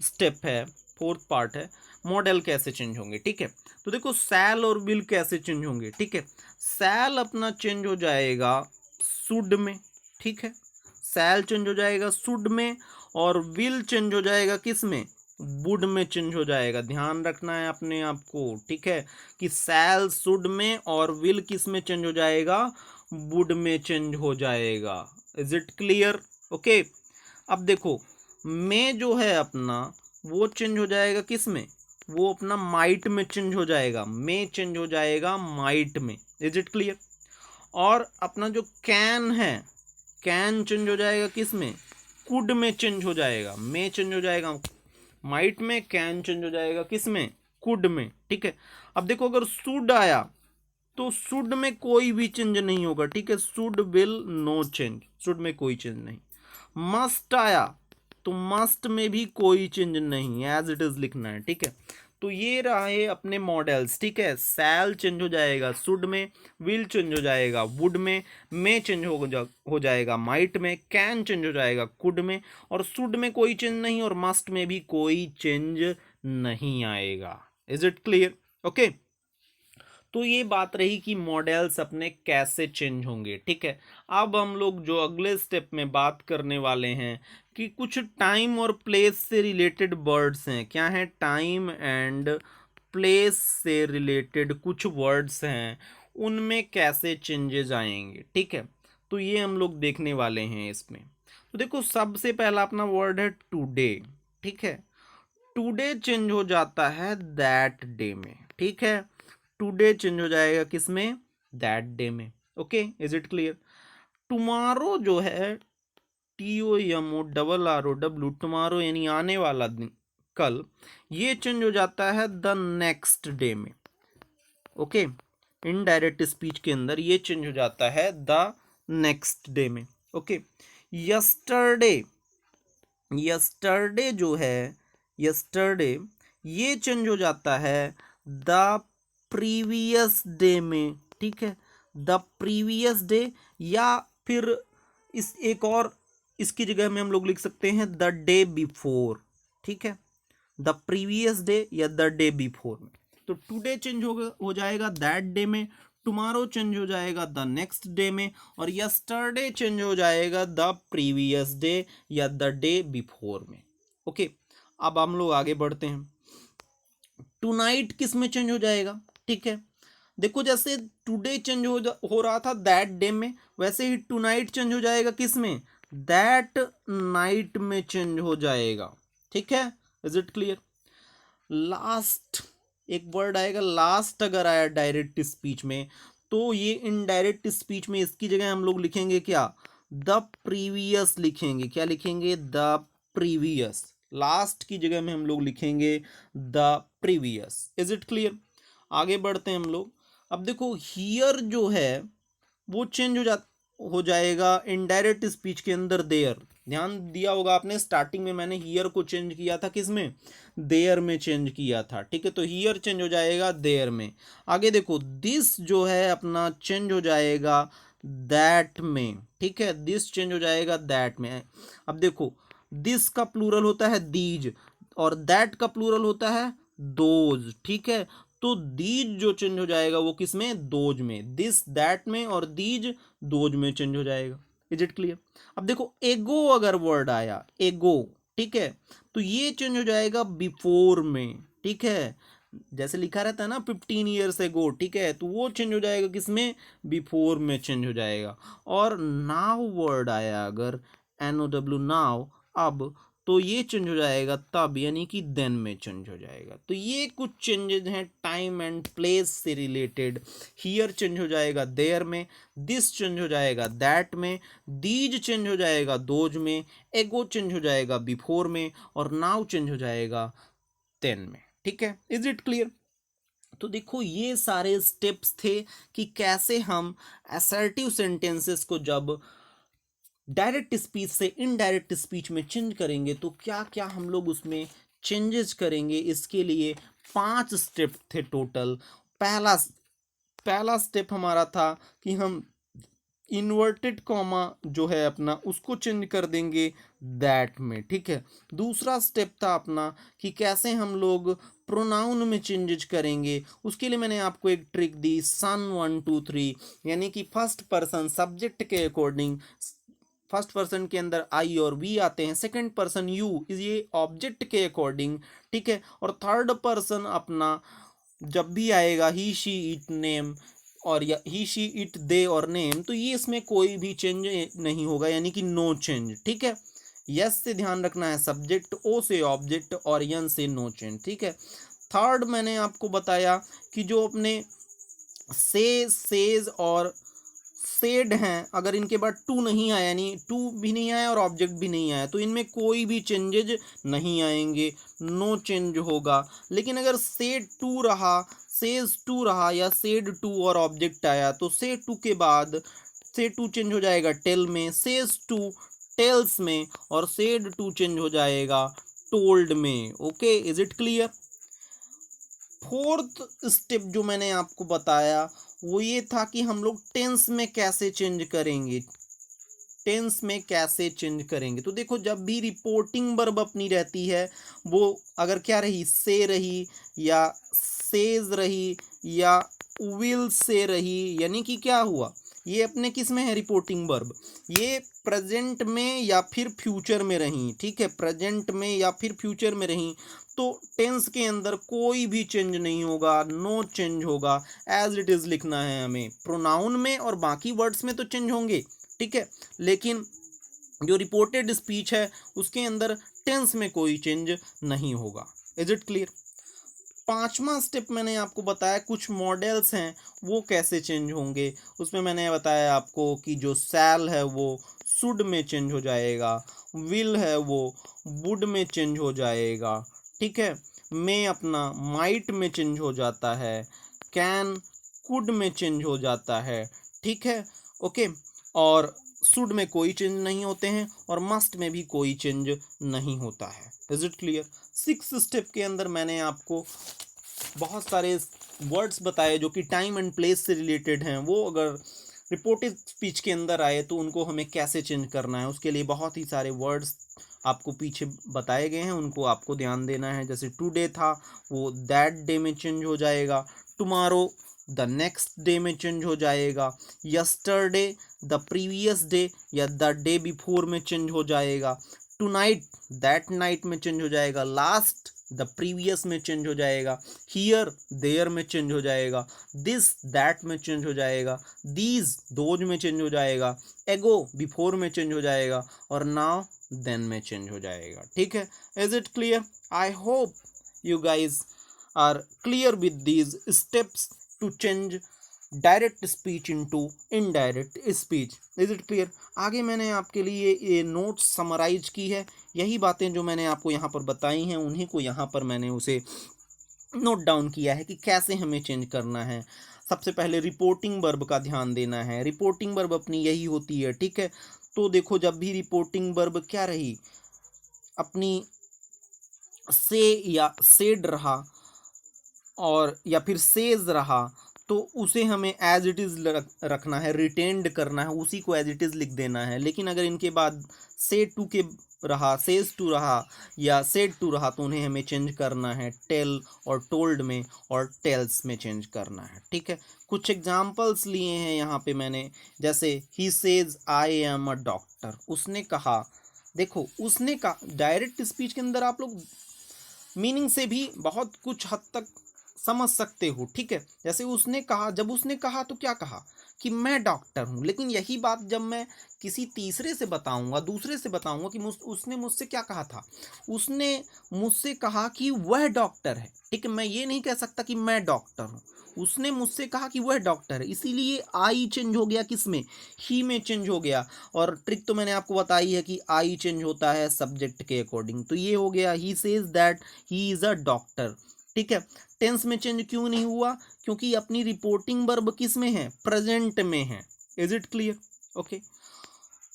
स्टेप है, फोर्थ पार्ट है, मॉडल कैसे चेंज होंगे। ठीक है, तो देखो शैल और विल कैसे चेंज होंगे। ठीक है, शैल अपना चेंज हो जाएगा शुड में। ठीक है, शैल चेंज हो जाएगा शुड में, और विल चेंज हो जाएगा किस में? वुड में चेंज हो जाएगा। ध्यान रखना है अपने आप को, ठीक है, कि शैल शुड में और विल किस में चेंज हो जाएगा? वुड में चेंज हो जाएगा। Is it clear? ओके, अब देखो में जो है अपना वो चेंज हो जाएगा किस में? वो अपना माइट में चेंज हो जाएगा, में चेंज हो जाएगा माइट में। Is it clear? और अपना जो कैन है, कैन चेंज हो जाएगा किस में, कुड में चेंज हो जाएगा, में चेंज हो जाएगा माइट में, कैन चेंज हो जाएगा किस में, कुड में। ठीक है, अब देखो अगर शुड आया तो शुड में कोई भी चेंज नहीं होगा। ठीक है, should will no change, should में कोई चेंज नहीं। मस्ट आया तो मस्ट में भी कोई चेंज नहीं, एज इट इज लिखना है। ठीक है, तो ये रहे अपने मॉडल्स। ठीक है, सैल चेंज हो जाएगा शुड में, विल चेंज हो जाएगा वुड में चेंज हो जाएगा माइट में, कैन चेंज हो जाएगा कुड में, और शुड में कोई चेंज नहीं, और मस्ट में भी कोई चेंज नहीं आएगा। Is it clear? ओके, तो ये बात रही कि मॉडल्स अपने कैसे चेंज होंगे। ठीक है, अब हम लोग जो अगले स्टेप में बात करने वाले हैं कि कुछ टाइम और प्लेस से रिलेटेड वर्ड्स हैं। क्या है? टाइम एंड प्लेस से रिलेटेड कुछ वर्ड्स हैं, उनमें कैसे चेंजेस आएंगे। ठीक है, तो ये हम लोग देखने वाले हैं इसमें। तो देखो, सबसे पहला अपना वर्ड है टुडे। ठीक है, टुडे चेंज हो जाता है दैट डे में। ठीक है, टुडे चेंज हो जाएगा किसमें? दैट डे में। Okay, is it clear? Tomorrow जो है, TOMORROW, टुमारो यानी आने वाला दिन, कल, ये चेंज हो जाता है द नेक्स्ट डे में। ओके, इनडायरेक्ट स्पीच के अंदर ये चेंज हो जाता है द नेक्स्ट डे में। ओके, यस्टरडे, यस्टरडे जो है, यस्टरडे ये चेंज हो जाता है द प्रीवियस डे में। ठीक है, द प्रीवियस डे, या फिर इस एक और इसकी जगह में हम लोग लिख सकते हैं द डे बिफोर। ठीक है, द प्रीवियस डे या द डे बिफोर में। तो टुडे चेंज हो जाएगा दैट डे में, टुमारो चेंज हो जाएगा द नेक्स्ट डे में, और यस्टरडे चेंज हो जाएगा द प्रीवियस डे या द डे बिफोर में। ओके, अब हम लोग आगे बढ़ते हैं। टुनाइट किस में चेंज हो जाएगा? ठीक है, देखो जैसे टुडे चेंज हो रहा था दैट डे में, वैसे ही टुनाइट चेंज हो जाएगा किस में? दैट नाइट में चेंज हो जाएगा। ठीक है, इज इट क्लियर? लास्ट एक वर्ड आएगा, लास्ट अगर आया डायरेक्ट स्पीच में, तो ये इनडायरेक्ट स्पीच में इसकी जगह हम लोग लिखेंगे क्या? द प्रीवियस लिखेंगे। क्या लिखेंगे? The previous. लास्ट की जगह में हम लोग लिखेंगे the previous. Is it clear? आगे बढ़ते हैं हम लोग। अब देखो, हियर जो है वो चेंज हो जाएगा इनडायरेक्ट स्पीच के अंदर देयर। ध्यान दिया होगा आपने, स्टार्टिंग में मैंने हियर को चेंज किया था किस में? देयर में चेंज किया था। ठीक है, तो हियर चेंज हो जाएगा देयर में। आगे देखो, दिस जो है अपना चेंज हो जाएगा दैट में। ठीक है, दिस चेंज हो जाएगा दैट में। अब देखो, दिस का प्लूरल होता है दीज, और दैट का प्लूरल होता है दोज। ठीक है, तो दीज जो चेंज हो जाएगा वो किस में? दोज में। दिस दैट में, और दीज दोज में चेंज हो जाएगा। Is it clear? अब देखो, एगो अगर वर्ड आया, एगो, ठीक है, तो ये चेंज हो जाएगा बिफोर में। ठीक है, जैसे लिखा रहता है ना 15 ईयर्स एगो, ठीक है, तो वो चेंज हो जाएगा किसमें? बिफोर में चेंज हो जाएगा। और नाउ वर्ड आया अगर, NOW, नाउ, अब, तो ये चेंज हो जाएगा तब, यानी कि देन में चेंज हो जाएगा। तो ये कुछ चेंजेस हैं टाइम एंड प्लेस से रिलेटेड। हियर चेंज हो जाएगा देयर में, दिस चेंज हो जाएगा दैट में, दीज चेंज हो जाएगा दोज में, एगो चेंज हो जाएगा बिफोर में, और नाउ चेंज हो जाएगा देन में। ठीक है, इज इट क्लियर? तो देखो, ये सारे स्टेप्स थे कि कैसे हम असर्टिव सेंटेंसेस को जब डायरेक्ट स्पीच से इनडायरेक्ट स्पीच में चेंज करेंगे तो क्या क्या हम लोग उसमें चेंजेस करेंगे। इसके लिए 5 स्टेप थे टोटल। पहला पहला स्टेप हमारा था कि हम इन्वर्टेड कॉमा जो है अपना उसको चेंज कर देंगे दैट में। ठीक है, दूसरा स्टेप था अपना कि कैसे हम लोग प्रोनाउन में चेंजेस करेंगे। उसके लिए मैंने आपको एक ट्रिक दी, सन 1 2 3, यानी कि फर्स्ट पर्सन सब्जेक्ट के अकॉर्डिंग फर्स्ट पर्सन के अंदर आई और वी आते हैं, सेकंड पर्सन यू इस ये ऑब्जेक्ट के अकॉर्डिंग। ठीक है, और थर्ड पर्सन अपना जब भी आएगा ही शी इट नेम, और या ही शी इट दे और नेम, तो ये इसमें कोई भी चेंज नहीं होगा, यानी कि नो चेंज। ठीक है, यस से ध्यान रखना है सब्जेक्ट, ओ से ऑब्जेक्ट, और यन से नो चेंज। ठीक है, थर्ड मैंने आपको बताया कि जो अपने से, सेज और सेड हैं, अगर इनके बाद टू नहीं आया, यानी टू भी नहीं आया और ऑब्जेक्ट भी नहीं आया, तो इनमें कोई भी चेंजेज नहीं आएंगे, नो चेंज होगा। लेकिन अगर सेड टू रहा, सेज टू रहा या सेड टू और ऑब्जेक्ट आया, तो से टू के बाद से टू चेंज हो जाएगा टेल में, सेज टू टेल्स में, और सेड टू चेंज हो जाएगा टोल्ड में। Okay, is it clear? Fourth step जो मैंने आपको बताया वो ये था कि हम लोग टेंस में कैसे चेंज करेंगे, टेंस में कैसे चेंज करेंगे। तो देखो, जब भी रिपोर्टिंग वर्ब अपनी रहती है, वो अगर क्या रही, से रही या सेज रही या विल से रही, यानी कि क्या हुआ, ये अपने किस में है, रिपोर्टिंग वर्ब, ये प्रेजेंट में या फिर फ्यूचर में रही, ठीक है, प्रेजेंट में या फिर फ्यूचर में रही, तो टेंस के अंदर कोई भी चेंज नहीं होगा, नो चेंज होगा, एज इट इज लिखना है हमें। प्रोनाउन में और बाकी वर्ड्स में तो चेंज होंगे, ठीक है, लेकिन जो रिपोर्टेड स्पीच है उसके अंदर टेंस में कोई चेंज नहीं होगा। Is it clear? पांचवा स्टेप मैंने आपको बताया कुछ मॉडल्स हैं वो कैसे चेंज होंगे। उसमें मैंने बताया आपको कि जो सैल है वो शुड में चेंज हो जाएगा, विल है वो वुड में चेंज हो जाएगा, ठीक है, मे अपना माइट में चेंज हो जाता है, कैन कुड में चेंज हो जाता है, ठीक है, ओके, और शुड में कोई चेंज नहीं होते हैं और मस्ट में भी कोई चेंज नहीं होता है। Is it clear? Six step के अंदर मैंने आपको बहुत सारे वर्ड्स बताए जो कि टाइम एंड प्लेस से रिलेटेड हैं, वो अगर रिपोर्टेड स्पीच के अंदर आए तो उनको हमें कैसे चेंज करना है, उसके लिए बहुत ही सारे वर्ड्स आपको पीछे बताए गए हैं, उनको आपको ध्यान देना है। जैसे टुडे था वो दैट डे में चेंज हो जाएगा, टुमारो द नेक्स्ट डे में चेंज हो जाएगा, यस्टरडे द प्रीवियस डे या द डे बिफोर में चेंज हो जाएगा, टुनाइट दैट नाइट में चेंज हो जाएगा, लास्ट द प्रीवियस में चेंज हो जाएगा, हियर देयर में चेंज हो जाएगा, दिस दैट में चेंज हो जाएगा, दीज दोज में चेंज हो जाएगा, एगो बिफोर में चेंज हो जाएगा, और नाउ देन में चेंज हो जाएगा, ठीक है। Is it clear? I hope you guys are clear with these steps to change direct speech into indirect speech. Is it clear? आगे मैंने आपके लिए ये नोट्स समराइज की है, यही बातें जो मैंने आपको यहाँ पर बताई हैं उन्हीं को यहाँ पर मैंने उसे नोट डाउन किया है कि कैसे हमें चेंज करना है। सबसे पहले रिपोर्टिंग वर्ब का ध्यान देना है, रिपोर्टिंग वर्ब अपनी यही होती है, ठीक है। तो देखो, जब भी रिपोर्टिंग वर्ब क्या रही, अपनी से या सेड रहा और या फिर सेज रहा, तो उसे हमें एज इट इज़ रखना है, रिटेंड करना है, उसी को एज इट इज़ लिख देना है। लेकिन अगर इनके बाद से टू के रहा, सेज टू रहा या सेड टू रहा, तो उन्हें हमें चेंज करना है टेल और टोल्ड में और टेल्स में चेंज करना है, ठीक है। कुछ एग्जाम्पल्स लिए हैं यहाँ पे मैंने, जैसे he says I am a doctor, उसने कहा। देखो, उसने कहा डायरेक्ट स्पीच के अंदर आप लोग मीनिंग से भी बहुत कुछ हद तक समझ सकते हो, ठीक है। जैसे उसने कहा, जब उसने कहा तो क्या कहा कि मैं डॉक्टर हूँ, लेकिन यही बात जब मैं किसी तीसरे से बताऊंगा, दूसरे से बताऊंगा कि उसने मुझसे क्या कहा था, उसने मुझसे कहा कि वह डॉक्टर है, ठीक है। मैं ये नहीं कह सकता कि मैं डॉक्टर हूँ, उसने मुझसे कहा कि वह डॉक्टर है, इसीलिए आई चेंज हो गया, किसमें, ही में चेंज हो गया। और ट्रिक तो मैंने आपको बताई है कि आई चेंज होता है सब्जेक्ट के अकॉर्डिंग। तो ये हो गया ही says that he is a doctor, ठीक है। टेंस में चेंज क्यों नहीं हुआ? क्योंकि अपनी रिपोर्टिंग वर्ब किस में है, प्रेजेंट में है। Is it clear? ओके,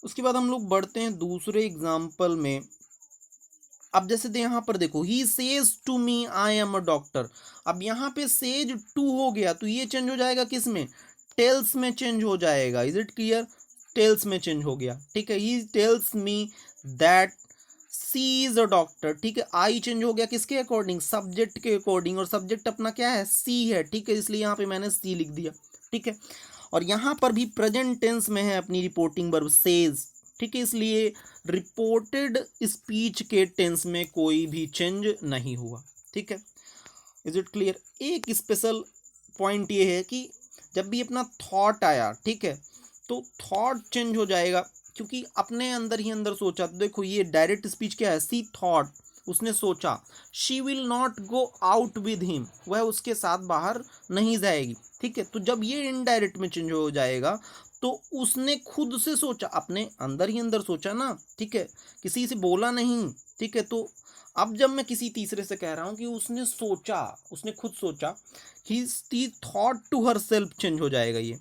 उसके बाद हम लोग बढ़ते हैं दूसरे एग्जाम्पल में। अब जैसे यहाँ पर देखो, he says to me I am a doctor, अब यहाँ पे सेज टू हो गया तो ये चेंज हो जाएगा किस में, टेल्स में चेंज हो जाएगा। Is it clear? टेल्स में चेंज हो गया, ठीक है। He tells me that she is a doctor, ठीक है। आई चेंज हो गया किसके अकॉर्डिंग, सब्जेक्ट के अकॉर्डिंग, और सब्जेक्ट अपना क्या है, सी है, ठीक है, इसलिए यहाँ पे मैंने सी लिख दिया, ठीक है। और यहाँ पर भी प्रेजेंट टेंस में है अपनी रिपोर्टिंग वर्ब सेज, ठीक है, इसलिए रिपोर्टेड स्पीच के टेंस में कोई भी चेंज नहीं हुआ, ठीक है। Is it clear? एक स्पेशल पॉइंट ये है कि जब भी अपना थॉट आया, ठीक है, तो थॉट चेंज हो जाएगा, क्योंकि अपने अंदर ही अंदर सोचा। तो देखो, ये डायरेक्ट स्पीच क्या है, सी थॉट, उसने सोचा, she will not go out with him, वह उसके साथ बाहर नहीं जाएगी, ठीक है। तो जब ये इनडायरेक्ट में चेंज हो जाएगा तो उसने खुद से सोचा, अपने अंदर ही अंदर सोचा ना, ठीक है, किसी से बोला नहीं, ठीक है। तो अब जब मैं किसी तीसरे से कह रहा हूं कि उसने सोचा, उसने खुद सोचा, he thought to her self, change हो जाएगा ये,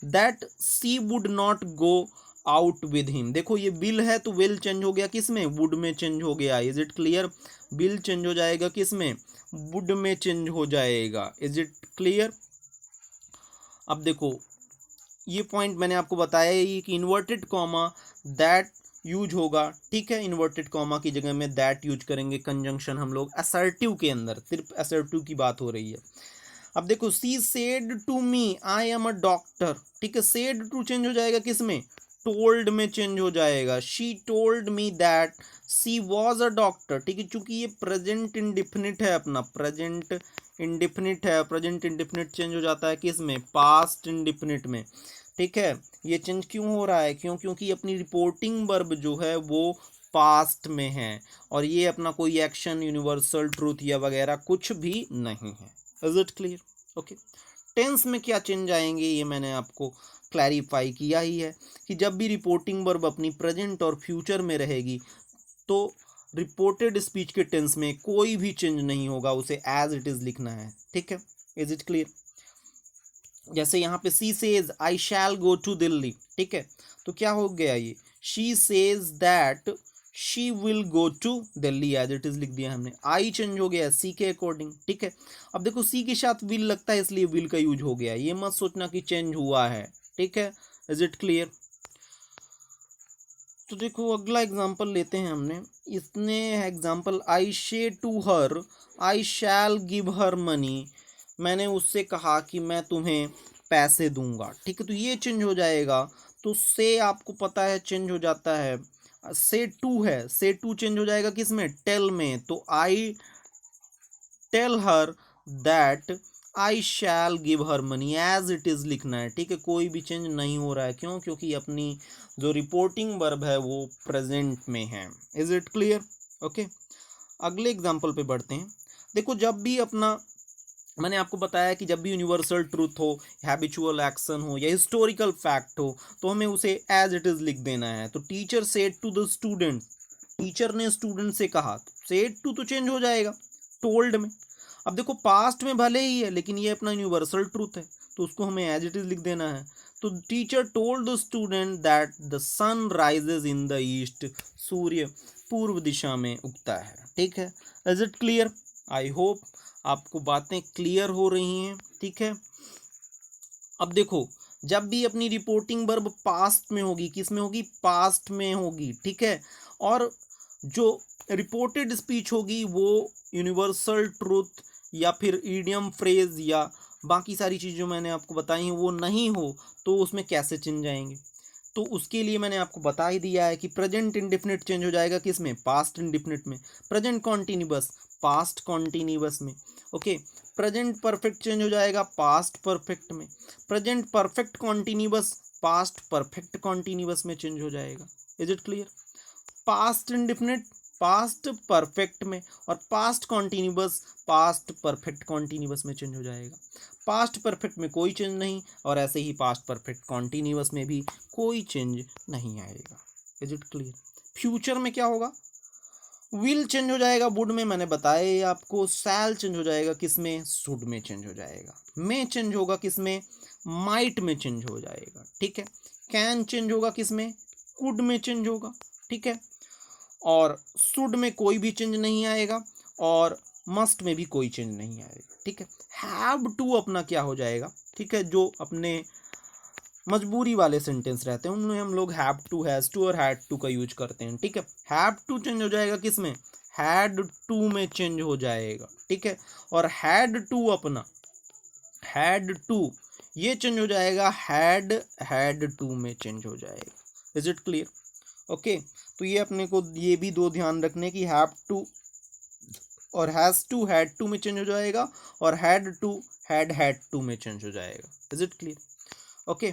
that she would not go out with him. देखो ये विल है तो विल चेंज हो गया किस में, वुड में चेंज हो गया। Is it clear? Will change हो जाएगा किस में, वुड में चेंज हो जाएगा। Is it clear? अब देखो ये पॉइंट मैंने आपको बताया ही कि इन्वर्टेड कॉमा दैट यूज होगा, ठीक है। इन्वर्टेड कॉमा की जगह में दैट यूज करेंगे कंजंक्शन हम लोग असर्टिव के अंदर, सिर्फ असर्टिव की बात हो रही है। अब देखो she said to me I am a doctor, ठीक है। सेड टू चेंज हो जाएगा किस में, टोल्ड में चेंज हो जाएगा। She told me that she was a doctor, ठीक है। चूंकि ये प्रेजेंट इंडिफिनिट है, अपना प्रेजेंट इंडिफिनिट है, प्रेजेंट इंडिफिनिट चेंज हो जाता है किस में, पास्ट इंडिफिनिट में, ठीक है। ये चेंज क्यों हो रहा है, क्योंकि अपनी रिपोर्टिंग वर्ब जो है वो पास्ट में है, और ये अपना कोई एक्शन, यूनिवर्सल ट्रूथ या वगैरह कुछ भी नहीं है। Is it clear? Okay. Tense में क्या चेंज आएंगे ये मैंने आपको क्लैरिफाई किया ही है कि जब भी रिपोर्टिंग वर्ब अपनी प्रेजेंट और फ्यूचर में रहेगी तो रिपोर्टेड स्पीच के टेंस में कोई भी चेंज नहीं होगा, उसे एज इट इज लिखना है, ठीक है। Is it clear? जैसे यहाँ पे she says I shall go to Delhi, ठीक है। तो क्या हो गया ये, she says that she will go to Delhi, as it is लिख दिया हमने। आई चेंज हो गया सी के अकॉर्डिंग, ठीक है। अब देखो सी के साथ विल लगता है इसलिए विल का यूज हो गया, ये मत सोचना कि चेंज हुआ है, ठीक है। Is it clear? तो देखो अगला एग्जांपल लेते हैं हमने, इसने example I say to her I shall give her money, मैंने उससे कहा कि मैं तुम्हें पैसे दूंगा, ठीक है। तो ये चेंज हो जाएगा, तो से आपको पता है चेंज हो जाता है, से टू है, से टू चेंज हो जाएगा किस में, टेल में। तो I tell her that I shall give her money, as it is लिखना है, ठीक है। कोई भी चेंज नहीं हो रहा है, क्यों, क्योंकि अपनी जो रिपोर्टिंग वर्ब है वो प्रेजेंट में है। Is it clear? ओके। अगले एग्जाम्पल पे बढ़ते हैं। देखो जब भी अपना, मैंने आपको बताया कि जब भी यूनिवर्सल ट्रूथ हो, हैबिचुअल एक्शन हो या हिस्टोरिकल फैक्ट हो तो हमें उसे एज इट इज लिख देना है। तो teacher said to the student, teacher ने स्टूडेंट से कहा, सेड टू तो चेंज हो जाएगा टोल्ड में। अब देखो पास्ट में भले ही है लेकिन ये अपना यूनिवर्सल ट्रूथ है तो उसको हमें एज इट इज लिख देना है। तो teacher told the student that the sun rises in the east, सूर्य पूर्व दिशा में उगता है, ठीक है। Is it clear? I hope आपको बातें क्लियर हो रही हैं, ठीक है। अब देखो जब भी अपनी रिपोर्टिंग वर्ब पास्ट में होगी, किस में होगी, पास्ट में होगी, ठीक है। और जो रिपोर्टेड स्पीच होगी वो यूनिवर्सल ट्रूथ या फिर ईडियम फ्रेज या बाकी सारी चीज़ जो मैंने आपको बताई हैं वो नहीं हो तो उसमें कैसे चेंज आएंगे। तो उसके लिए मैंने आपको बता ही दिया है कि प्रेजेंट इंडिफिनिट चेंज हो जाएगा किस में, पास्ट इंडिफिनिट में। प्रेजेंट कॉन्टिन्यूअस पास्ट कॉन्टिन्यूअस में, ओके। प्रेजेंट परफेक्ट चेंज हो जाएगा पास्ट परफेक्ट में। Present perfect continuous past perfect continuous में चेंज हो जाएगा। Is it clear? Past indefinite past perfect में, और past continuous past perfect continuous में चेंज हो जाएगा। पास्ट परफेक्ट में कोई चेंज नहीं, और ऐसे ही पास्ट परफेक्ट कॉन्टिन्यूअस में भी कोई चेंज नहीं आएगा। Is it clear? फ्यूचर में क्या होगा, विल चेंज हो जाएगा वुड में, मैंने बताया ये आपको। सैल चेंज हो जाएगा किस में, शुड में चेंज हो जाएगा। में चेंज होगा किस में, माइट में चेंज हो जाएगा, ठीक है। कैन चेंज होगा किस में, कुड में चेंज होगा, ठीक है। और शुड में कोई भी चेंज नहीं आएगा, और मस्ट में भी कोई चेंज नहीं आएगा, ठीक है। हैव टू अपना क्या हो जाएगा, ठीक है, जो अपने मजबूरी वाले सेंटेंस रहते हैं उनमें हम लोग हैव टू, हैज टू और हैड टू का यूज करते हैं, ठीक है। हैव टू चेंज हो जाएगा किस में, हैड टू में चेंज हो जाएगा, ठीक है। और हैड टू अपना, हैड टू ये चेंज हो जाएगा, हैड टू में चेंज हो जाएगा। Is it clear? ओके। तो ये अपने को ये भी दो ध्यान रखने की, हैव टू और हैज टू हैड टू में चेंज हो जाएगा, और हैड टू हैड टू में चेंज हो जाएगा। Is it clear? ओके।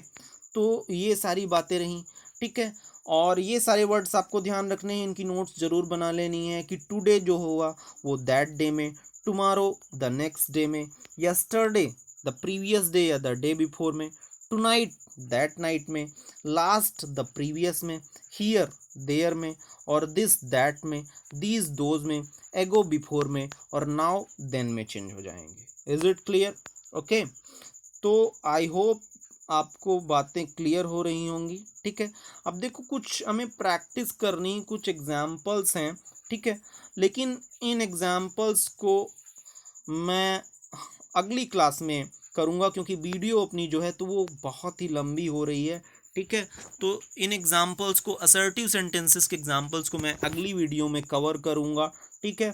तो ये सारी बातें रहीं, ठीक है। और ये सारे वर्ड्स आपको ध्यान रखने हैं, इनकी नोट्स जरूर बना लेनी है कि टुडे जो होगा वो दैट डे में, टुमारो द नेक्स्ट डे में, यस्टरडे द प्रीवियस डे या द डे बिफोर में, टुनाइट दैट नाइट में, लास्ट द प्रीवियस में, हियर देयर में, और दिस दैट में, दीज दोज में, एगो बिफोर में, और नाउ देन में चेंज हो जाएंगे। Is it clear? ओके, तो आई होप आपको बातें क्लियर हो रही होंगी। ठीक है, अब देखो कुछ हमें प्रैक्टिस करनी, कुछ एग्जाम्पल्स हैं। ठीक है, लेकिन इन एग्जाम्पल्स को मैं अगली क्लास में करूँगा, क्योंकि वीडियो अपनी जो है तो वो बहुत ही लंबी हो रही है। ठीक है, तो इन एग्जाम्पल्स को, असर्टिव सेंटेंसेस के एग्जाम्पल्स को मैं अगली वीडियो में कवर करूँगा। ठीक है,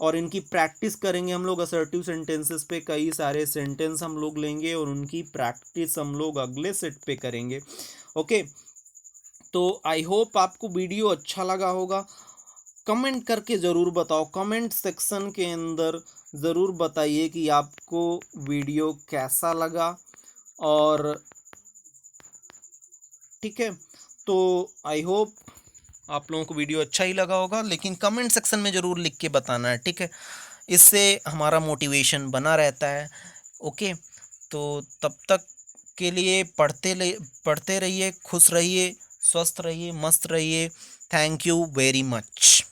और इनकी प्रैक्टिस करेंगे हम लोग। असर्टिव सेंटेंसेस पे कई सारे सेंटेंस हम लोग लेंगे और उनकी प्रैक्टिस हम लोग अगले सेट पे करेंगे। ओके, तो आई होप आपको वीडियो अच्छा लगा होगा। कमेंट करके ज़रूर बताओ, कमेंट सेक्शन के अंदर ज़रूर बताइए कि आपको वीडियो कैसा लगा। और ठीक है, तो आई होप आप लोगों को वीडियो अच्छा ही लगा होगा, लेकिन कमेंट सेक्शन में ज़रूर लिख के बताना है। ठीक है, इससे हमारा मोटिवेशन बना रहता है। ओके, तो तब तक के लिए पढ़ते रहिए, खुश रहिए, स्वस्थ रहिए, मस्त रहिए। Thank you very much.